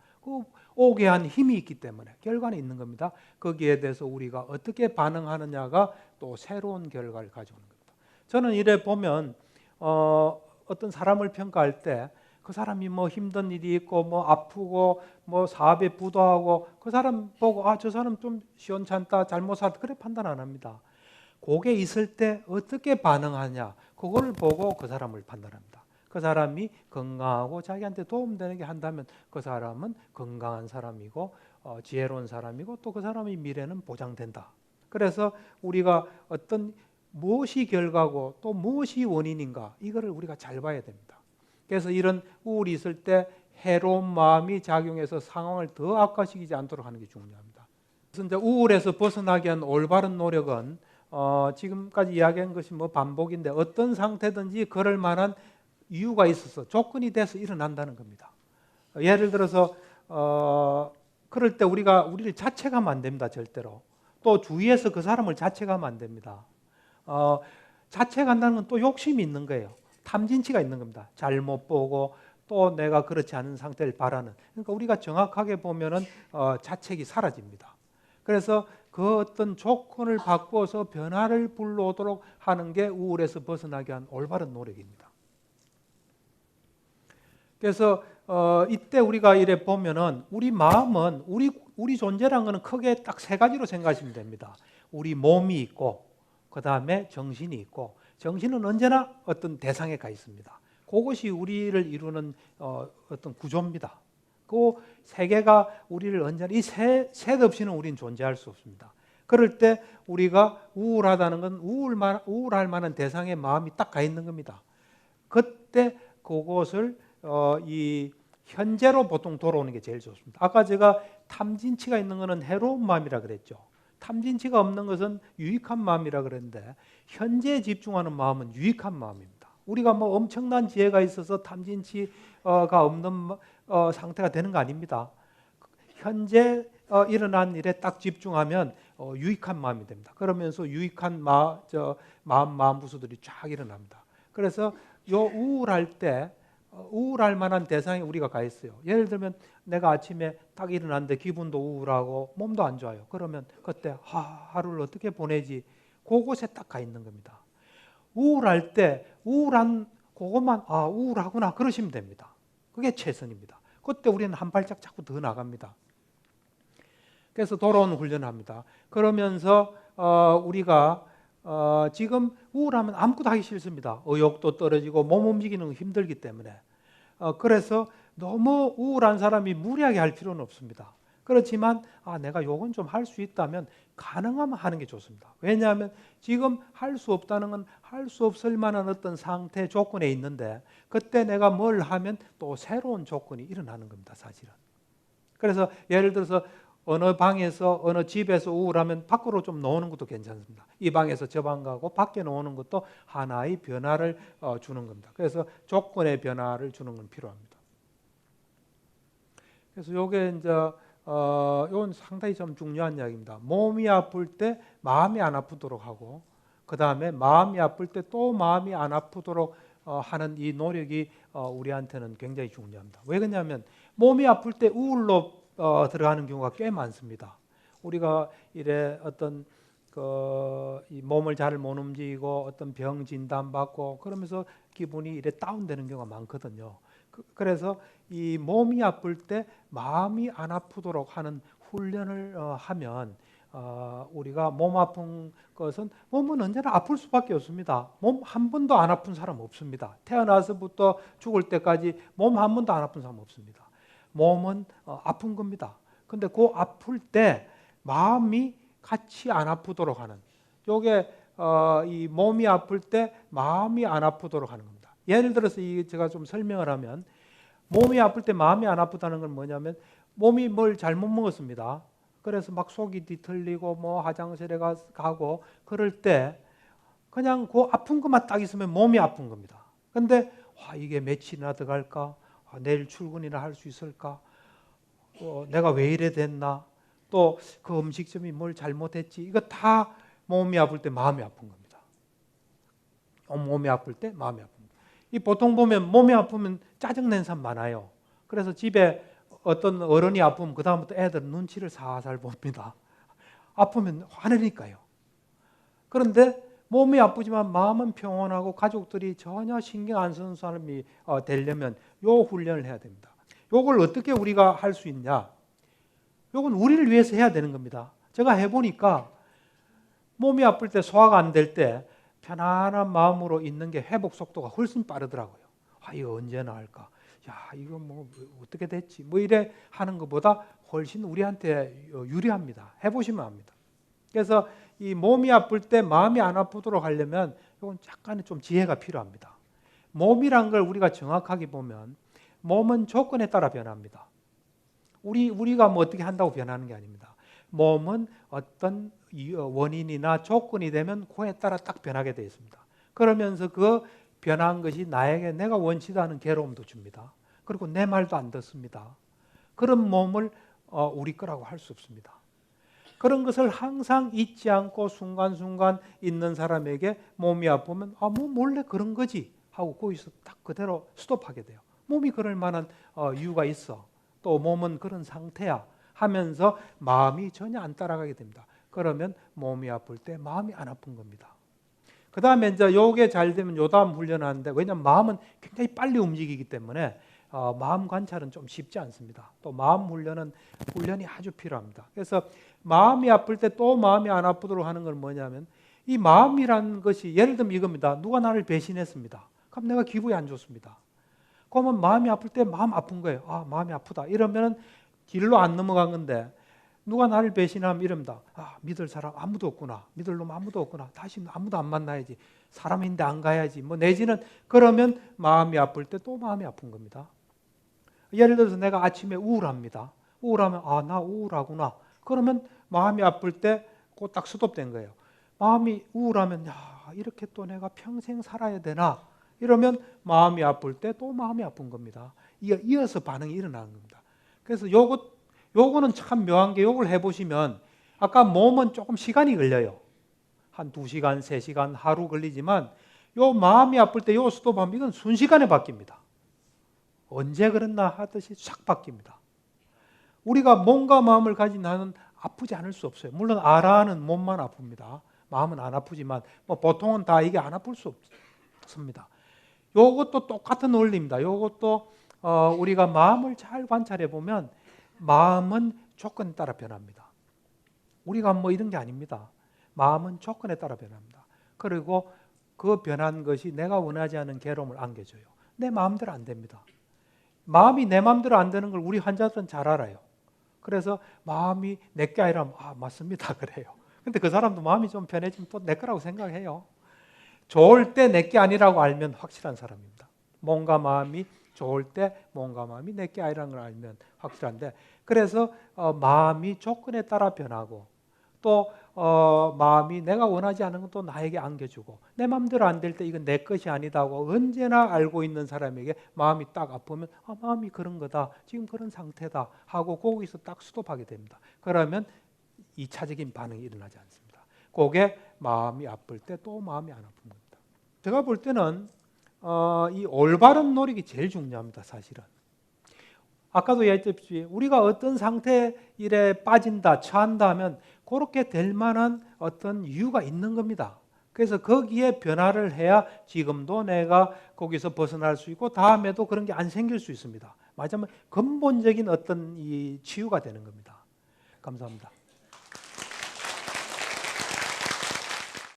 오게 한 힘이 있기 때문에 결과는 있는 겁니다. 거기에 대해서 우리가 어떻게 반응하느냐가 또 새로운 결과를 가져오는 겁니다. 저는 이래 보면 어떤 사람을 평가할 때 그 사람이 힘든 일이 있고 아프고 사업에 부도하고 그 사람 보고 저 사람 좀 시원찮다 잘못 살다 그래 판단 안 합니다. 그게 있을 때 어떻게 반응하냐 그걸 보고 그 사람을 판단합니다. 그 사람이 건강하고 자기한테 도움되는 게 한다면 그 사람은 건강한 사람이고 지혜로운 사람이고 또 그 사람의 미래는 보장된다. 그래서 우리가 어떤 무엇이 결과고 또 무엇이 원인인가 이거를 우리가 잘 봐야 됩니다. 그래서 이런 우울이 있을 때 해로운 마음이 작용해서 상황을 더 악화시키지 않도록 하는 게 중요합니다. 그래서 이제 우울에서 벗어나기 위한 올바른 노력은 지금까지 이야기한 것이 뭐 반복인데 어떤 상태든지 그럴 만한 이유가 있어서 조건이 돼서 일어난다는 겁니다. 예를 들어서 그럴 때 우리가 우리를 자책하면 안 됩니다. 절대로. 또 주위에서 그 사람을 자책하면 안 됩니다. 자책한다는 건 또 욕심이 있는 거예요. 탐진치가 있는 겁니다. 잘못 보고 또 내가 그렇지 않은 상태를 바라는. 그러니까 우리가 정확하게 보면은 자책이 사라집니다. 그래서 그 어떤 조건을 바꾸어서 변화를 불러오도록 하는 게 우울에서 벗어나기 위한 올바른 노력입니다. 그래서 이때 우리가 이래 보면은 우리 마음은 우리 존재라는 것은 크게 딱 세 가지로 생각하시면 됩니다. 우리 몸이 있고 그 다음에 정신이 있고 정신은 언제나 어떤 대상에 가 있습니다. 그것이 우리를 이루는 어떤 구조입니다. 그 세 개가 우리를 언제나 이 셋 없이는 우리는 존재할 수 없습니다. 그럴 때 우리가 우울하다는 건 우울할 만한 대상의 마음이 딱 가 있는 겁니다. 그때 그것을 이 현재로 보통 돌아오는 게 제일 좋습니다. 아까 제가 탐진치가 있는 것은 해로운 마음이라 그랬죠. 탐진치가 없는 것은 유익한 마음이라 그랬는데 현재에 집중하는 마음은 유익한 마음입니다. 우리가 뭐 엄청난 지혜가 있어서 탐진치가 없는 상태가 되는 거 아닙니다. 현재 일어난 일에 딱 집중하면 유익한 마음이 됩니다. 그러면서 유익한 마음 부수들이 쫙 일어납니다. 그래서 요 우울할 때 우울할 만한 대상에 우리가 가 있어요. 예를 들면 내가 아침에 딱 일어났는데 기분도 우울하고 몸도 안 좋아요. 그러면 그때 하루를 어떻게 보내지? 그곳에 딱 가 있는 겁니다. 우울할 때 우울한 그것만 우울하구나 그러시면 됩니다. 그게 최선입니다. 그때 우리는 한 발짝 자꾸 더 나갑니다. 그래서 돌아오는 훈련을 합니다. 그러면서 우리가 지금 우울하면 아무것도 하기 싫습니다. 의욕도 떨어지고 몸 움직이는 거 힘들기 때문에. 그래서 너무 우울한 사람이 무리하게 할 필요는 없습니다. 그렇지만 내가 요건 좀 할 수 있다면 가능하면 하는 게 좋습니다. 왜냐하면 지금 할 수 없다는 건 할 수 없을 만한 어떤 상태 조건에 있는데 그때 내가 뭘 하면 또 새로운 조건이 일어나는 겁니다. 사실은. 그래서 예를 들어서 어느 방에서 어느 집에서 우울하면 밖으로 좀 나오는 것도 괜찮습니다. 이 방에서 저 방 가고 밖에 나오는 것도 하나의 변화를 주는 겁니다. 그래서 조건의 변화를 주는 건 필요합니다. 그래서 요게 이제 이건 상당히 좀 중요한 이야기입니다. 몸이 아플 때 마음이 안 아프도록 하고 그 다음에 마음이 아플 때 또 마음이 안 아프도록 하는 이 노력이 우리한테는 굉장히 중요합니다. 왜 그러냐면 몸이 아플 때 우울로 들어가는 경우가 꽤 많습니다. 우리가 이래 어떤 이 몸을 잘 못 움직이고 어떤 병 진단 받고 그러면서 기분이 이래 다운되는 경우가 많거든요. 그래서 이 몸이 아플 때 마음이 안 아프도록 하는 훈련을 하면 우리가 몸 아픈 것은 몸은 언제나 아플 수밖에 없습니다. 몸 한 번도 안 아픈 사람 없습니다. 태어나서부터 죽을 때까지 몸 한 번도 안 아픈 사람 없습니다. 몸은 아픈 겁니다. 근데 그 아플 때 마음이 같이 안 아프도록 하는 요게 이 몸이 아플 때 마음이 안 아프도록 하는 겁니다. 예를 들어서 제가 좀 설명을 하면 몸이 아플 때 마음이 안 아프다는 건 뭐냐면 몸이 뭘 잘못 먹었습니다. 그래서 막 속이 뒤틀리고 뭐 화장실에 가고 그럴 때 그냥 그 아픈 것만 딱 있으면 몸이 아픈 겁니다. 근데 이게 며칠이나 더 갈까? 내일 출근이나 할 수 있을까? 내가 왜 이래 됐나? 또 그 음식점이 뭘 잘못했지? 이거 다 몸이 아플 때 마음이 아픈 겁니다. 몸이 아플 때 마음이 아픈 겁니다. 이 보통 보면 몸이 아프면 짜증낸 사람 많아요. 그래서 집에 어떤 어른이 아프면 그 다음부터 애들은 눈치를 살살 봅니다. 아프면 화내니까요. 그런데 몸이 아프지만 마음은 평온하고 가족들이 전혀 신경 안 쓰는 사람이 되려면 요 훈련을 해야 됩니다. 요걸 어떻게 우리가 할 수 있냐? 요건 우리를 위해서 해야 되는 겁니다. 제가 해보니까 몸이 아플 때 소화가 안 될 때 편안한 마음으로 있는 게 회복 속도가 훨씬 빠르더라고요. 이거 언제나 할까? 이거 뭐 어떻게 됐지? 뭐 이래 하는 것보다 훨씬 우리한테 유리합니다. 해보시면 압니다. 그래서 이 몸이 아플 때 마음이 안 아프도록 하려면 이건 약간의 좀 지혜가 필요합니다. 몸이란 걸 우리가 정확하게 보면 몸은 조건에 따라 변합니다. 우리가 뭐 어떻게 한다고 변하는 게 아닙니다. 몸은 어떤 원인이나 조건이 되면 그에 따라 딱 변하게 되어 있습니다. 그러면서 그 변한 것이 나에게 내가 원치도 않은 괴로움도 줍니다. 그리고 내 말도 안 듣습니다. 그런 몸을 우리 거라고 할 수 없습니다. 그런 것을 항상 잊지 않고 순간순간 있는 사람에게 몸이 아프면 뭐 원래 그런 거지 하고 거기서 딱 그대로 스톱하게 돼요. 몸이 그럴 만한 이유가 있어. 또 몸은 그런 상태야 하면서 마음이 전혀 안 따라가게 됩니다. 그러면 몸이 아플 때 마음이 안 아픈 겁니다. 그 다음에 이제 요게 잘 되면 요다음 훈련하는데, 왜냐하면 마음은 굉장히 빨리 움직이기 때문에 마음 관찰은 좀 쉽지 않습니다. 또 마음 훈련이 아주 필요합니다. 그래서 마음이 아플 때 또 마음이 안 아프도록 하는 건 뭐냐면, 이 마음이라는 것이 예를 들면 이겁니다. 누가 나를 배신했습니다. 그럼 내가 기분이 안 좋습니다. 그러면 마음이 아플 때 마음 아픈 거예요. 마음이 아프다. 이러면 길로 안 넘어간 건데, 누가 나를 배신하면 이럽니다. 믿을 사람 아무도 없구나. 믿을 놈 아무도 없구나. 다시 아무도 안 만나야지. 사람인데 안 가야지. 뭐 내지는 그러면 마음이 아플 때 또 마음이 아픈 겁니다. 예를 들어서 내가 아침에 우울합니다. 우울하면 나 우울하구나. 그러면 마음이 아플 때 꼭 딱 스톱된 거예요. 마음이 우울하면 이렇게 또 내가 평생 살아야 되나? 이러면 마음이 아플 때 또 마음이 아픈 겁니다. 이어서 반응이 일어나는 겁니다. 그래서 요거는 참 묘한 게, 요걸 해보시면 아까 몸은 조금 시간이 걸려요. 한 2시간, 3시간, 하루 걸리지만 요 마음이 아플 때 요 스톱하면 이건 순식간에 바뀝니다. 언제 그랬나 하듯이 싹 바뀝니다. 우리가 몸과 마음을 가진 나는 아프지 않을 수 없어요. 물론 알아는 몸만 아픕니다. 마음은 안 아프지만 보통은 다 이게 안 아플 수 없습니다. 요것도 똑같은 원리입니다. 요것도 우리가 마음을 잘 관찰해 보면 마음은 조건에 따라 변합니다. 우리가 뭐 이런 게 아닙니다. 마음은 조건에 따라 변합니다. 그리고 그 변한 것이 내가 원하지 않은 괴로움을 안겨줘요. 내 마음대로 안 됩니다. 마음이 내 마음대로 안 되는 걸 우리 환자들은 잘 알아요. 그래서 마음이 내게 아니라면 맞습니다 그래요. 근데 그 사람도 마음이 좀 편해지면 또 내 거라고 생각해요. 좋을 때 내게 아니라고 알면 확실한 사람입니다. 몸과 마음이 좋을 때 몸과 마음이 내게 아니라는 걸 알면 확실한데, 그래서 마음이 조건에 따라 변하고, 또 마음이 내가 원하지 않은 것도 나에게 안겨주고, 내 마음대로 안 될 때 이건 내 것이 아니다고 언제나 알고 있는 사람에게 마음이 딱 아프면 마음이 그런 거다, 지금 그런 상태다 하고 거기서 딱 스톱하게 됩니다. 그러면 2차적인 반응이 일어나지 않습니다. 그게 마음이 아플 때 또 마음이 안 아픈 겁니다. 제가 볼 때는 이 올바른 노력이 제일 중요합니다. 사실은 아까도 얘기했듯이 우리가 어떤 상태에 빠진다, 처한다 하면 그렇게 될 만한 어떤 이유가 있는 겁니다. 그래서 거기에 변화를 해야 지금도 내가 거기서 벗어날 수 있고 다음에도 그런 게 안 생길 수 있습니다. 말하자면 근본적인 어떤 이 치유가 되는 겁니다. 감사합니다.